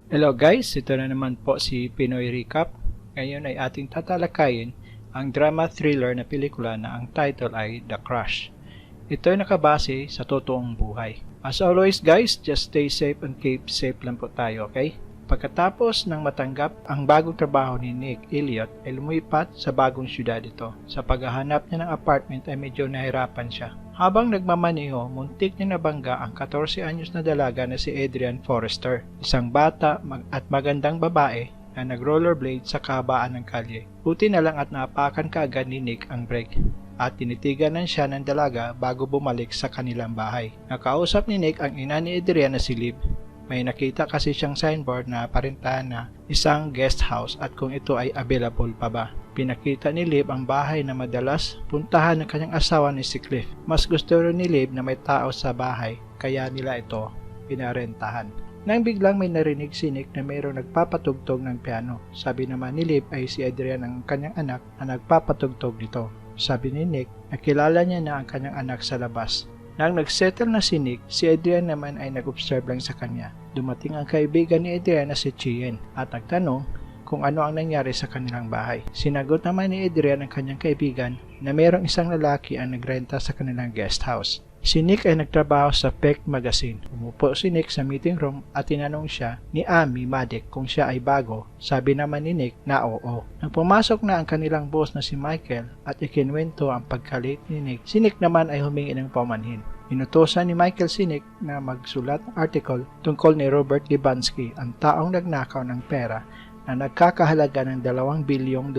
Hello guys, ito na naman po si Pinoy Recap. Ngayon ay ating tatalakayin ang drama thriller na pelikula na ang title ay The Crush. Ito ay nakabase sa totoong buhay. As always guys, just stay safe and keep safe lang po tayo, okay? Pagkatapos ng matanggap ang bagong trabaho ni Nick Elliot ay lumipat sa bagong syudad ito. Sa paghahanap niya ng apartment ay medyo nahirapan siya. Habang nagmamaneho, muntik niya nabangga ang 14 anyos na dalaga na si Adrian Forrester, isang bata at magandang babae na nag-rollerblade sa kahabaan ng kalye. Buti na lang at naapakan kaagad ni Nick ang brake at tinitiganan siya ng dalaga bago bumalik sa kanilang bahay. Nakausap ni Nick ang ina ni Adrian na si Liv. May nakita kasi siyang signboard na parintahan na isang guest house at kung ito ay available pa ba. Pinakita ni Liv ang bahay na madalas puntahan ng kanyang asawa ni si Cliff. Mas gusto rin ni Liv na may tao sa bahay kaya nila ito pinarentahan. Nang biglang may narinig si Nick na mayroong nagpapatugtog ng piano. Sabi naman ni Liv ay si Adrian ang kanyang anak na nagpapatugtog nito. Sabi ni Nick, nakilala niya na ang kanyang anak sa labas. Nang nagsettle na si Nick, si Adrian naman ay nag-observe lang sa kanya. Dumating ang kaibigan ni Adrian na si Chien at nagtanong kung ano ang nangyari sa kanilang bahay. Sinagot naman ni Adrian ang kanyang kaibigan na mayroong isang lalaki ang nagrenta sa kanilang guest house. Si Nick ay nagtrabaho sa Peck Magazine. Umupo si Nick sa meeting room at tinanong siya ni Amy Madek kung siya ay bago. Sabi naman ni Nick na oo. Nang pumasok na ang kanilang boss na si Michael at ikinwento ang pagkalit ni Nick, si Nick naman ay humingi ng paumanhin. Inutosan ni Michael si Nick na magsulat ng article tungkol ni Robert Libansky, ang taong nagnakaw ng pera na nagkakahalaga ng $2 bilyong.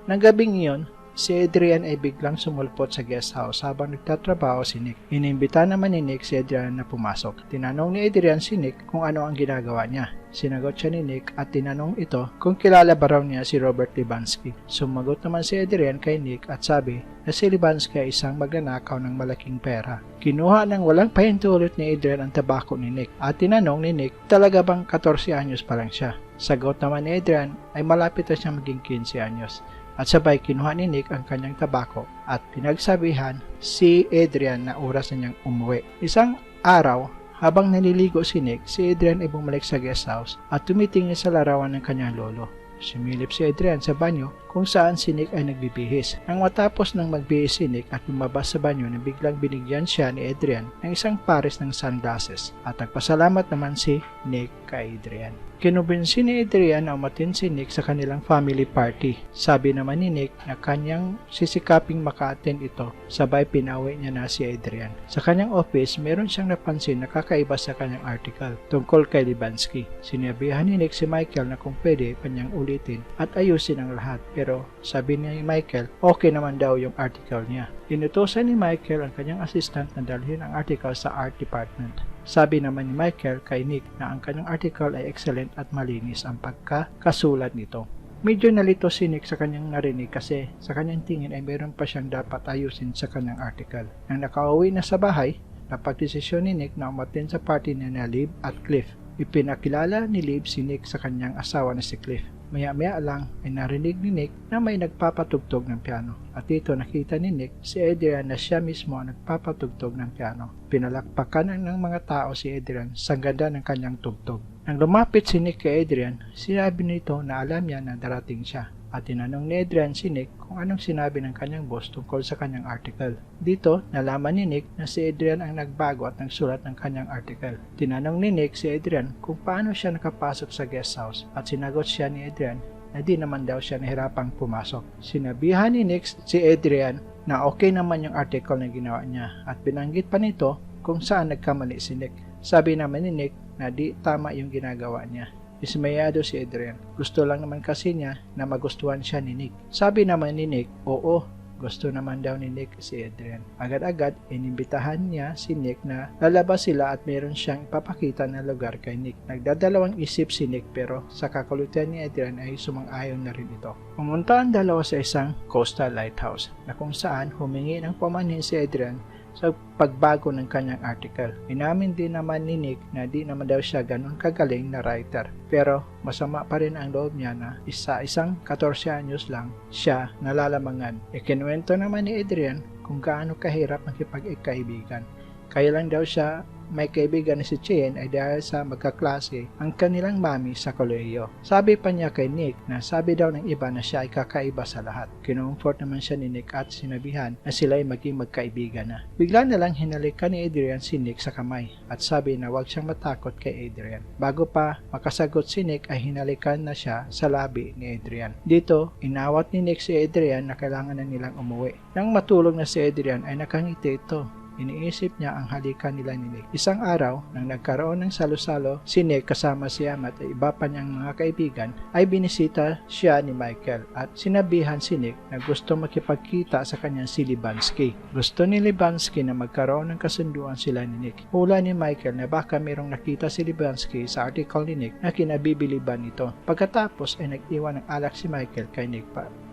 Nang gabing iyon, si Adrian ay biglang sumulpot sa guest house habang nagtatrabaho si Nick. Inimbita naman ni Nick si Adrian na pumasok. Tinanong ni Adrian si Nick kung ano ang ginagawa niya. Sinagot siya ni Nick at tinanong ito kung kilala ba raw niya si Robert Libansky. Sumagot naman si Adrian kay Nick at sabi na si Libansky ay isang magnanakaw ng malaking pera. Kinuha ng walang pahintulot ni Adrian ang tabako ni Nick at tinanong ni Nick talaga bang 14 anyos pa lang siya. Sagot naman ni Adrian ay malapit na siya maging 15 anyos. At sabay kinuha ni Nick ang kanyang tabako at pinagsabihan si Adrian na oras na niyang umuwi. Isang araw, habang naliligo si Nick, si Adrian ay bumalik sa guest house at tumitingin sa larawan ng kanyang lolo. Sumilip si Adrian sa banyo kung saan si Nick ay nagbibihis. Nang matapos ng magbihis si Nick at lumabas sa banyo na biglang binigyan siya ni Adrian ng isang pares ng sunglasses at nagpasalamat naman si Nick kay Adrian. Kinumbinsi ni Adrian na umatin si Nick sa kanilang family party. Sabi naman ni Nick na kanyang sisikaping maka-attend ito, sabay pinauwi niya na si Adrian. Sa kanyang office, meron siyang napansin na kakaiba sa kanyang article tungkol kay Libansky. Sinabihan ni Nick si Michael na kung pwede kanyang ulitin at ayusin ang lahat, pero sabi ni Michael okay naman daw yung article niya. Inutosan ni Michael ang kanyang assistant na dalhin ang article sa art department. Sabi naman ni Michael kay Nick na ang kanyang article ay excellent at malinis ang pagkakasulat nito. Medyo nalito si Nick sa kanyang narinig kasi sa kanyang tingin ay meron pa siyang dapat ayusin sa kanyang article. Nang nakauwi na sa bahay, napagdesisyon ni Nick na umattend sa party ni Liv at Cliff. Ipinakilala ni Liv si Nick sa kanyang asawa na si Cliff. Maya-maya lang ay narinig ni Nick na may nagpapatugtog ng piano at dito nakita ni Nick si Adrian na siya mismo ang nagpapatugtog ng piano. Pinalakpakan ng mga tao si Adrian sa ganda ng kanyang tugtog. Nang lumapit si Nick kay Adrian, sinabi nito na alam niya na darating siya at tinanong ni Adrian si Nick kung anong sinabi ng kanyang boss tungkol sa kanyang article. Dito, nalaman ni Nick na si Adrian ang nagbago at nagsulat ng kanyang article. Tinanong ni Nick si Adrian kung paano siya nakapasok sa guest house at sinagot siya ni Adrian na di naman daw siya nahirapang pumasok. Sinabihan ni Nick si Adrian na okay naman yung article na ginawa niya at binanggit pa nito kung saan nagkamali si Nick. Sabi naman ni Nick na di tama yung ginagawa niya. Dismayado si Adrian. Gusto lang naman kasi niya na magustuhan siya ni Nick. Sabi naman ni Nick, oo, gusto naman daw ni Nick si Adrian. Agad-agad, inimbitahan niya si Nick na lalabas sila at meron siyang ipapakita na lugar kay Nick. Nagdadalawang isip si Nick pero sa kakulutian ni Adrian ay sumang-ayon na rin ito. Pumunta ang dalawa sa isang coastal lighthouse na kung saan humingi ng pamanhin si Adrian sa pagbago ng kanyang article. Inamin din naman ni Nick na di naman daw siya ganun kagaling na writer. Pero masama pa rin ang loob niya na isang 14 anyos lang siya nalalamangan. Ikinuwento naman ni Adrian kung gaano kahirap makipag-kaibigan. Kaya lang daw siya may kaibigan na si Chien ay dahil sa magkaklase ang kanilang mami sa kolehiyo. Sabi pa niya kay Nick na sabi daw ng iba na siya ay kakaiba sa lahat. Kinomfort naman siya ni Nick at sinabihan na sila ay maging magkaibigan na. Bigla na lang hinalikan ni Adrian si Nick sa kamay at sabi na huwag siyang matakot kay Adrian. Bago pa makasagot si Nick ay hinalikan na siya sa labi ni Adrian. Dito, inawat ni Nick si Adrian na kailangan na nilang umuwi. Nang matulog na si Adrian ay nakangiti ito. Iniisip niya ang halikan nila ni Nick. Isang araw, nang nagkaroon ng salo-salo, si Nick kasama si Amat at iba pa niyang mga kaibigan, ay binisita siya ni Michael at sinabihan si Nick na gusto makipagkita sa kanyang si Libansky. Gusto ni Libansky na magkaroon ng kasunduan sila ni Nick. Hula ni Michael na baka mayroong nakita si Libansky sa article ni Nick na kinabibiliban nito. Pagkatapos ay nag-iwan ng alak si Michael kay Nick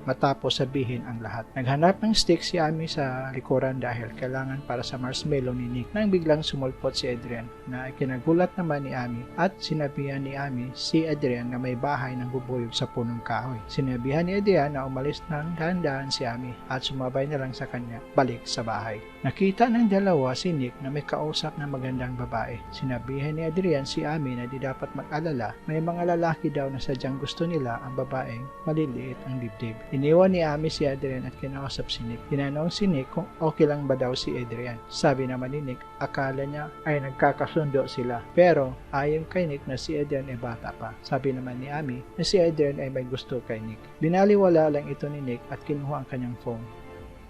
matapos sabihin ang lahat. Naghanap ng stick si Amy sa likuran dahil kailangan para sa marshmallow ni Nick nang biglang sumulpot si Adrian na kinagulat naman ni Amy at sinabihan ni Amy si Adrian na may bahay ng bubuyog sa punong kahoy. Sinabihan ni Adrian na umalis ng dahan-dahan si Amy at sumabay na lang sa kanya balik sa bahay. Nakita ng dalawa si Nick na may kausap na magandang babae. Sinabihan ni Adrian si Amy na di dapat mag-alala, may mga lalaki daw na sadyang gusto nila ang babaeng maliliit ang dibdib. Iniwan ni Amy si Adrian at kinausap si Nick. Tinanong si Nick kung okay lang ba daw si Adrian. Sabi naman ni Nick, akala niya ay nagkakasundo sila. Pero ayon kay Nick na si Adrian ay bata pa. Sabi naman ni Amy na si Adrian ay may gusto kay Nick. Binaliwala lang ito ni Nick at kinuha ang kanyang phone.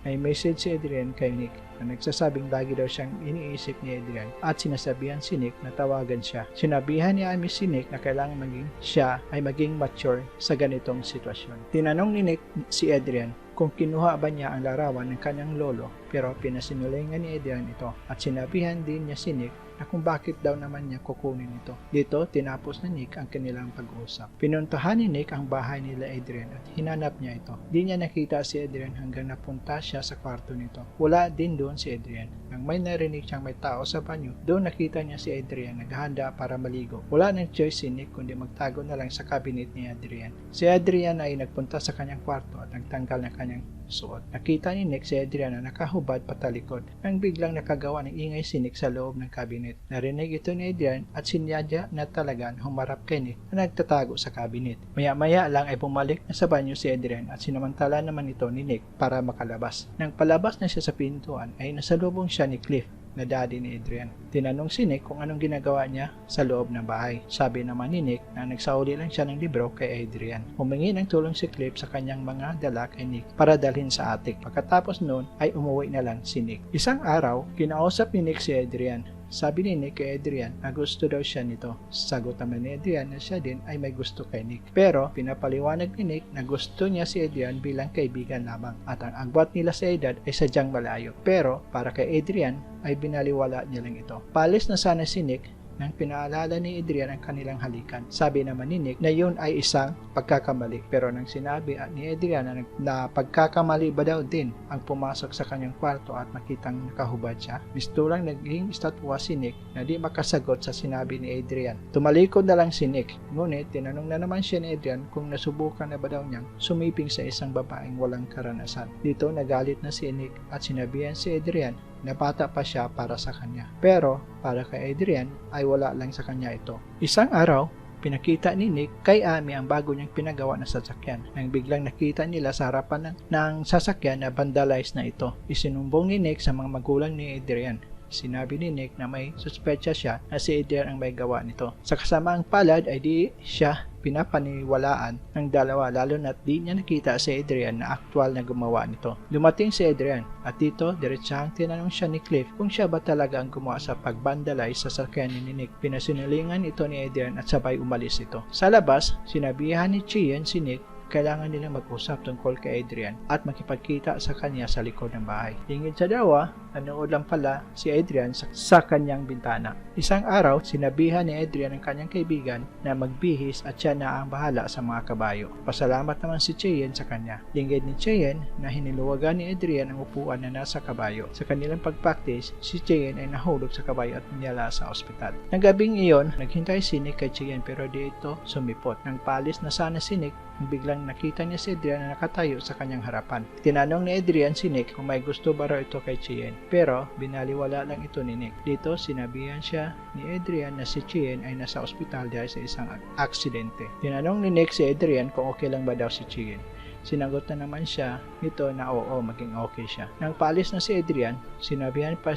May message si Adrian kay Nick na nagsasabing lagi daw siyang iniisip ni Adrian at sinasabihan si Nick na tawagan siya. Sinabihan ni Amy si Nick na kailangan siya ay maging mature sa ganitong sitwasyon. Tinanong ni Nick si Adrian kung kinuha ba niya ang larawan ng kanyang lolo pero pinasinulingan ni Adrian ito at sinabihan din niya si Nick na kung bakit daw naman niya kukunin ito. Dito, tinapos na Nick ang kanilang pag-uusap. Pinuntahan ni Nick ang bahay nila Adrian at hinanap niya ito. Di niya nakita si Adrian hanggang napunta siya sa kwarto nito. Wala din doon si Adrian. Nang may narinig siyang may tao sa banyo, doon nakita niya si Adrian naghahanda para maligo. Wala nang choice si Nick kundi magtago na lang sa cabinet ni Adrian. Si Adrian ay nagpunta sa kanyang kwarto at nagtanggal ng kanyang suot. Nakita ni Nick si Adrian na nakahubad patalikod nang biglang nakagawa ng ingay si Nick sa loob ng cabinet. Narinig ito ni Adrian at sinadya na talagang humarap kay Nick na nagtatago sa cabinet. Maya-maya lang ay bumalik na sa banyo si Adrian at sinamantala naman ito ni Nick para makalabas. Nang palabas na siya sa pintuan ay nasalubong siya ni Cliff na daddy ni Adrian. Tinanong si Nick kung anong ginagawa niya sa loob ng bahay. Sabi naman ni Nick na nagsauli lang siya ng libro kay Adrian. Humingi ng tulong si Cliff sa kanyang mga dala kay Nick para dalhin sa attic. Pagkatapos noon ay umuwi na lang si Nick. Isang araw, kinausap ni Nick si Adrian. Sabi ni Nick kay Adrian na gusto daw siya nito. Sagot naman ni Adrian na siya din ay may gusto kay Nick. Pero pinapaliwanag ni Nick na gusto niya si Adrian bilang kaibigan lamang at ang agwat nila sa edad ay sadyang malayo. Pero para kay Adrian ay binaliwala niya lang ito. Palis na sana si Nick nang pinaalala ni Adrian ang kanilang halikan. Sabi naman ni Nick na yun ay isang pagkakamali. Pero nang sinabi ni Adrian na pagkakamali ba daw din ang pumasok sa kanyang kwarto at makitang nakahubad siya, mistulang naging estatwa si Nick na di makasagot sa sinabi ni Adrian. Tumalikod na lang si Nick. Ngunit tinanong na naman siya ni Adrian kung nasubukan na ba daw niyang sumiping sa isang babaeng walang karanasan. Dito nagalit na si Nick at sinabihan si Adrian na bata pa siya para sa kanya. Pero para kay Adrian ay wala lang sa kanya ito. Isang araw, pinakita ni Nick kay Amy ang bago niyang pinagawa na sasakyan. Nang biglang nakita nila sa harapan ng sasakyan na vandalized na ito. Isinumbong ni Nick sa mga magulang ni Adrian. Sinabi ni Nick na may suspetsya siya na si Adrian ang may gawa nito. Sa kasamaang palad ay di siya pinapaniwalaan ng dalawa lalo na't di niya nakita si Adrian na aktwal na gumawa nito. Dumating si Adrian at dito diretsahang tinanong siya ni Cliff kung siya ba talaga ang gumawa sa pag-vandalize sa sasakyan ni Nick. Pinasinulingan ito ni Adrian at sabay umalis ito. Sa labas, sinabihan ni Chien si Nick kailangan nilang mag-usap tungkol kay Adrian at makipagkita sa kanya sa likod ng bahay. Lingid sa dawa, nanood lang pala si Adrian sa kanyang bintana. Isang araw, sinabihan ni Adrian ang kanyang kaibigan na magbihis at siya na ang bahala sa mga kabayo. Pasalamat naman si Chien sa kanya. Lingid ni Chien na hiniluwagan ni Adrian ang upuan na nasa kabayo. Sa kanilang pag-practice, si Chien ay nahulog sa kabayo at niyala sa ospital. Nang gabing iyon, naghintay si Nick kay Chien pero di ito sumipot. Nang palis na sana si Nick, biglang nakita niya si Adrian na nakatayo sa kanyang harapan. Tinanong ni Adrian si Nick kung may gusto ba raw ito kay Chien. pero binaliwala lang ito ni Nick. Dito sinabihan siya ni Adrian na si Chien ay nasa ospital dahil sa isang aksidente. Tinanong ni Nick si Adrian kung okay lang ba daw si Chien. Sinagot na naman siya nito na oo, maging okay siya. Nang paalis na si Adrian, sinabihan pa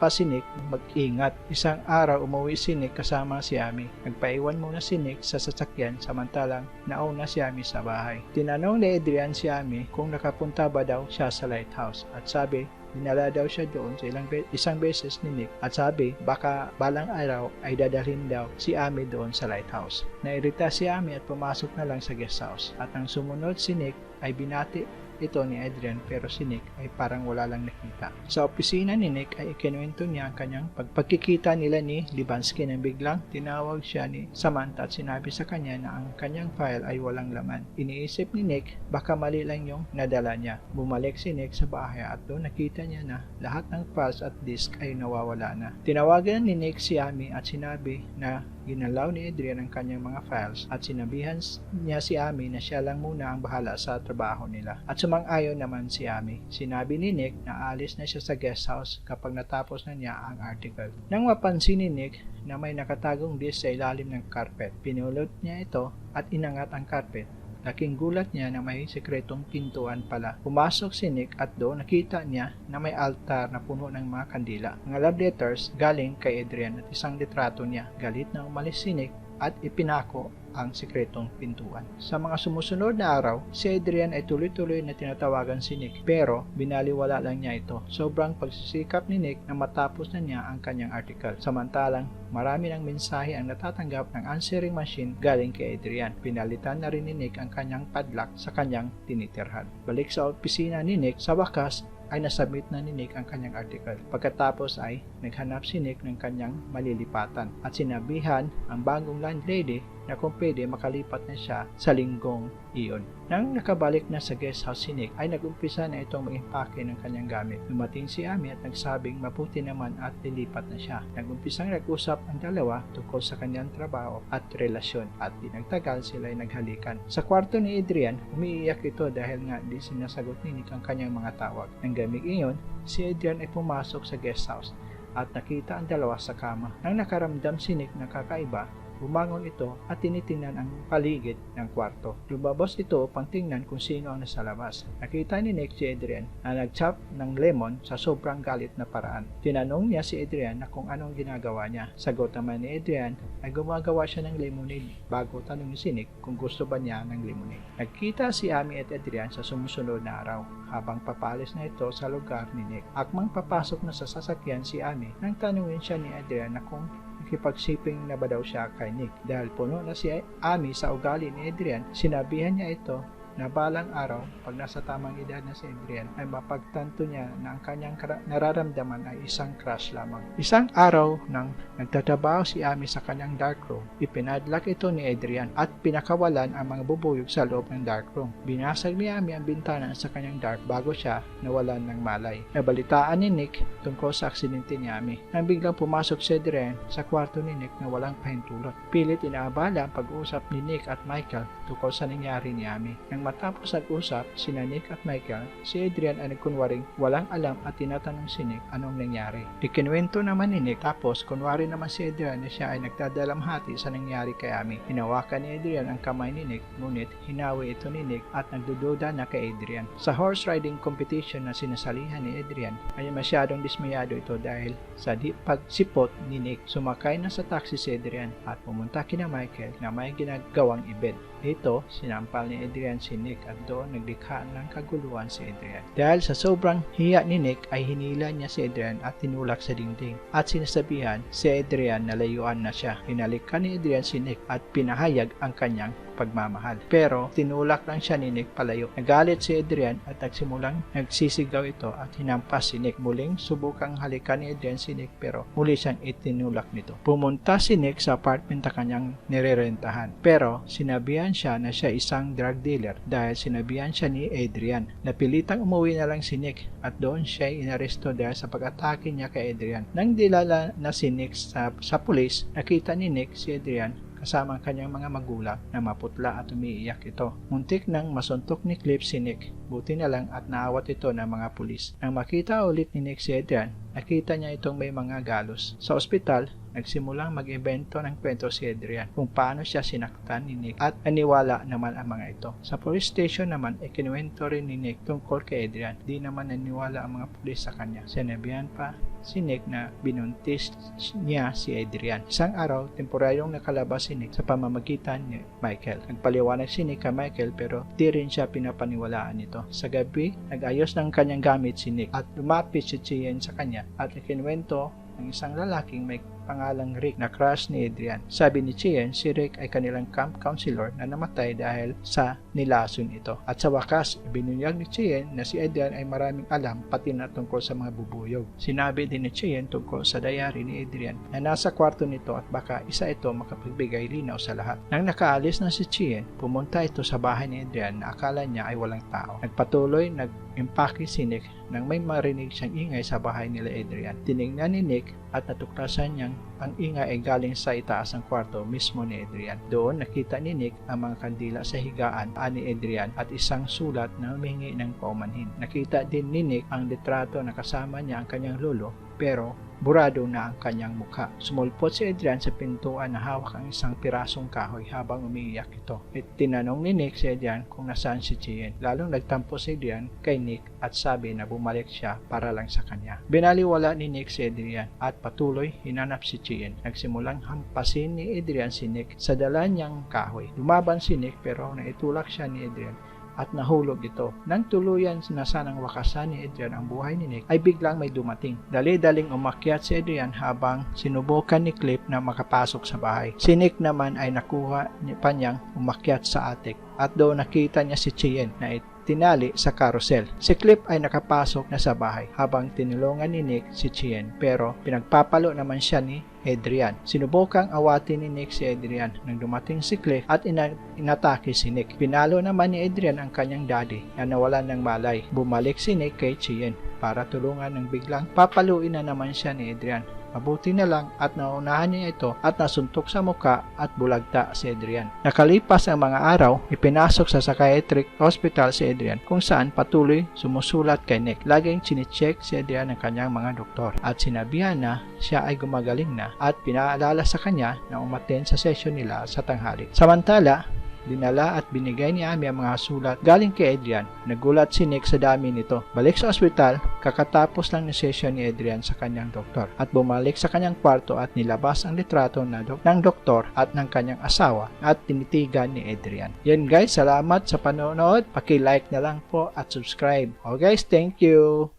si Nick mag-ingat. Isang araw umuwi si Nick kasama si Amy. Nagpaiwan muna si Nick sa sasakyan samantalang nauna si Amy sa bahay. Tinanong ni Adrian si Amy kung nakapunta ba daw siya sa lighthouse at sabi dinala daw siya doon sa isang beses ni Nick at sabi baka balang araw ay dadalhin daw si Amy doon sa lighthouse. Nairita si Amy at pumasok na lang sa guest house at ang sumunod si Nick ay binati ito ni Adrian pero si Nick ay parang wala lang nakita. Sa opisina ni Nick ay ikinuwento niya ang kanyang pagkikita nila ni Libansky nang biglang tinawag siya ni Samantha at sinabi sa kanya na ang kanyang file ay walang laman. Iniisip ni Nick baka mali lang yung nadala niya. Bumalik si Nick sa bahay at doon nakita niya na lahat ng files at disk ay nawawala na. Tinawagan ni Nick si Amy at sinabi na ginalaw ni Adrian ang kanyang mga files at sinabihan niya si Amy na siya lang muna ang bahala sa trabaho nila. At sumang-ayon naman si Amy. Sinabi ni Nick na aalis na siya sa guest house kapag natapos na niya ang article. Nang mapansin ni Nick na may nakatagong disk sa ilalim ng carpet, pinulot niya ito at inangat ang carpet. Laking gulat niya na may sekretong pintuan pala. Pumasok si Nick at doon nakita niya na may altar na puno ng mga kandila. Mga love letters galing kay Adrian at isang litrato niya. Galit na umalis si Nick at ipinako ang sekretong pintuan. Sa mga sumusunod na araw, si Adrian ay tuloy-tuloy na tinatawagan si Nick pero binaliwala lang niya ito. Sobrang pagsisikap ni Nick na matapos na niya ang kanyang article. Samantalang marami ng mensahe ang natatanggap ng answering machine galing kay Adrian. Pinalitan na rin ni Nick ang kanyang padlock sa kanyang tinitirhan. Balik sa opisina ni Nick, sa wakas ay nasubmit na ni Nick ang kanyang article. Pagkatapos ay naghanap si Nick ng kanyang malilipatan at sinabihan ang bagong landlady na kung pwede makalipat na siya sa linggong iyon. Nang nakabalik na sa guest house si Nick ay nagumpisa na itong mag-impake ng kanyang gamit. Dumating si Amy at nagsabing mabuti naman at lilipat na siya. Nagumpisang nag-usap ang dalawa tungkol sa kanyang trabaho at relasyon at di nagtagal sila ay naghalikan. Sa kwarto ni Adrian, umiiyak ito dahil nga di sinasagot ni Nick ang kanyang mga tawag. Nang gamig iyon, si Adrian ay pumasok sa guest house at nakita ang dalawa sa kama. Nang nakaramdam si Nick na kakaiba, bumangon ito at tinitingnan ang paligid ng kwarto. Lumabas ito upang tingnan kung sino ang nasa labas. Nakita ni Nick si Adrian na nag-chop ng lemon sa sobrang galit na paraan. Tinanong niya si Adrian na kung anong ginagawa niya. Sagot naman ni Adrian ay gumagawa siya ng lemonade bago tanongin si Nick kung gusto ba niya ng lemonade. Nagkita si Amy at Adrian sa sumusunod na araw. Habang papalis na ito sa lugar ni Nick. Akmang papasok na sa sasakyan si Amy nang tanungin siya ni Adrian na kung nakipagsiping na ba daw siya kay Nick. Dahil puno na si Amy sa ugali ni Adrian, sinabihan niya ito na balang araw, pag nasa tamang edad na si Adrian, ay mapagtanto niya na ang kanyang nararamdaman ay isang crush lamang. Isang araw nang nagtatrabaho si Amy sa kanyang darkroom, ipinadlock ito ni Adrian at pinakawalan ang mga bubuyog sa loob ng darkroom. Binasag ni Amy ang bintana sa kanyang dark bago siya nawalan ng malay. Nabalitaan ni Nick tungkol sa aksidente ni Amy. Nang biglang pumasok si Adrian sa kwarto ni Nick na walang pahintulot. Pilit inaabala ang pag-uusap ni Nick at Michael tungkol sa nangyari ni Amy. Nang matapos nag-usap sina Nick at Michael, si Adrian ay nagkunwaring walang alam at tinatanong si Nick anong nangyari. Ikinuwento naman ni Nick tapos kunwari naman si Adrian na siya ay nagdadalamhati sa nangyari kay Amy. Hinawakan ni Adrian ang kamay ni Nick ngunit hinawi ito ni Nick at nagdududa na kay Adrian. Sa horse riding competition na sinasalihan ni Adrian ay masyadong dismayado ito dahil sa di pagsipot ni Nick. Sumakay na sa taxi si Adrian at pumunta kina Michael na may ginagawang event. Dito, sinampal ni Adrian si Nick at doon naglikha ng kaguluhan si Adrian. Dahil sa sobrang hiya ni Nick ay hinila niya si Adrian at tinulak sa dingding. At sinasabihan si Adrian na layuan na siya. Hinalikan ni Adrian si Nick at pinahayag ang kanyang pagmamahal. Pero tinulak lang siya ni Nick palayo. Nagalit si Adrian at nagsimulang nagsisigaw ito at hinampas si Nick. Muling subukang halikan ni Adrian si Nick pero muli siyang itinulak nito. Pumunta si Nick sa apartment na kanyang nirerentahan. Pero sinabihan siya na siya isang drug dealer dahil sinabihan siya ni Adrian. Napilitang umuwi na lang si Nick at doon siya inaresto dahil sa pag-atake niya kay Adrian. Nang dilala na si Nick sa pulis, nakita ni Nick si Adrian kasama ang kanyang mga magulang na maputla at umiiyak ito. Muntik nang masuntok ni Cliff si Nick, buti na lang at naawat ito ng mga pulis. Nang makita ulit ni Nick si Adrian, nakita niya itong may mga galos. Sa ospital, nagsimulang mag-ibento ng kwento si Adrian kung paano siya sinaktan ni Nick at naniwala naman ang mga ito. Sa police station naman, ikinuwento rin ni Nick tungkol kay Adrian. Di naman naniwala ang mga pulis sa kanya. Sinabihan pa si Nick na binuntis niya si Adrian. Isang araw, temporaryong nakalabas si Nick sa pamamagitan ni Michael. Nagpaliwanag si Nick kay Michael pero di rin siya pinapaniwalaan nito. Sa gabi, nag-ayos ng kanyang gamit si Nick at lumapit si Chien sa kanya at ikinuwento ng isang lalaking may pangalang Rick na crush ni Adrian. Sabi ni Chien, si Rick ay kanilang camp counselor na namatay dahil sa nilason ito. At sa wakas, ibinunyag ni Chien na si Adrian ay maraming alam pati na tungkol sa mga bubuyog. Sinabi din ni Chien tungkol sa diary ni Adrian na nasa kwarto nito at baka isa ito makapagbigay linaw sa lahat. Nang nakaalis na si Chien, pumunta ito sa bahay ni Adrian na akala niya ay walang tao. Nagpatuloy, nag-impake si Nick nang may marinig siyang ingay sa bahay nila Adrian. Tinignan ni Nick at natuklasan niyang ang ingay ay galing sa itaas ng kwarto mismo ni Adrian. Doon nakita ni Nick ang mga kandila sa higaan ni Adrian at isang sulat na humingi ng paumanhin. Nakita din ni Nick ang litrato na kasama niya ang kanyang lolo pero burado na ang kanyang mukha. Sumulpot si Adrian sa pintuan na hawak ang isang pirasong kahoy habang umiiyak ito. Tinanong ni Nick si Adrian kung nasaan si Chien. Lalong nagtampo si Adrian kay Nick at sabi na bumalik siya para lang sa kanya. Binaliwala ni Nick si Adrian at patuloy hinanap si Chien. Nagsimulang hampasin ni Adrian si Nick sa dala niyang kahoy. Lumaban si Nick pero naitulak siya ni Adrian at nahulog ito. Nang tuluyan na sanang wakasan ni Adrian ang buhay ni Nick, ay biglang may dumating. Dali-daling umakyat si Adrian habang sinubukan ni Cliff na makapasok sa bahay. Si Nick naman ay nakuha pa niyang umakyat sa attic at doon nakita niya si Chien na tinali sa carousel. Si Cliff ay nakapasok na sa bahay habang tinulungan ni Nick si Chien pero pinagpapalo naman siya ni Adrian. Sinubukang awatin ni Nick si Adrian nang dumating si Cliff at inatake si Nick. Pinalo naman ni Adrian ang kanyang daddy na nawalan ng malay. Bumalik si Nick kay Chien para tulungan ng biglang papaluin na naman siya ni Adrian. Mabuti na lang at naunahan niya ito at nasuntok sa muka at bulagta si Adrian. Nakalipas ang mga araw, ipinasok sa psychiatric hospital si Adrian kung saan patuloy sumusulat kay Nick. Laging chine-check si Adrian ng kanyang mga doktor at sinabihan na siya ay gumagaling na at pinaalala sa kanya na umattend sa session nila sa tanghali. Samantala, dinala at binigay ni Amy ang mga sulat galing kay Adrian. Nagulat si Nick sa dami nito. Balik sa ospital, kakatapos lang ni session ni Adrian sa kanyang doktor at bumalik sa kanyang kwarto at nilabas ang litrato ng doktor at ng kanyang asawa at tinitigan ni Adrian. Yan guys, salamat sa panonood. Paki-like na lang po at subscribe. Oh guys, thank you!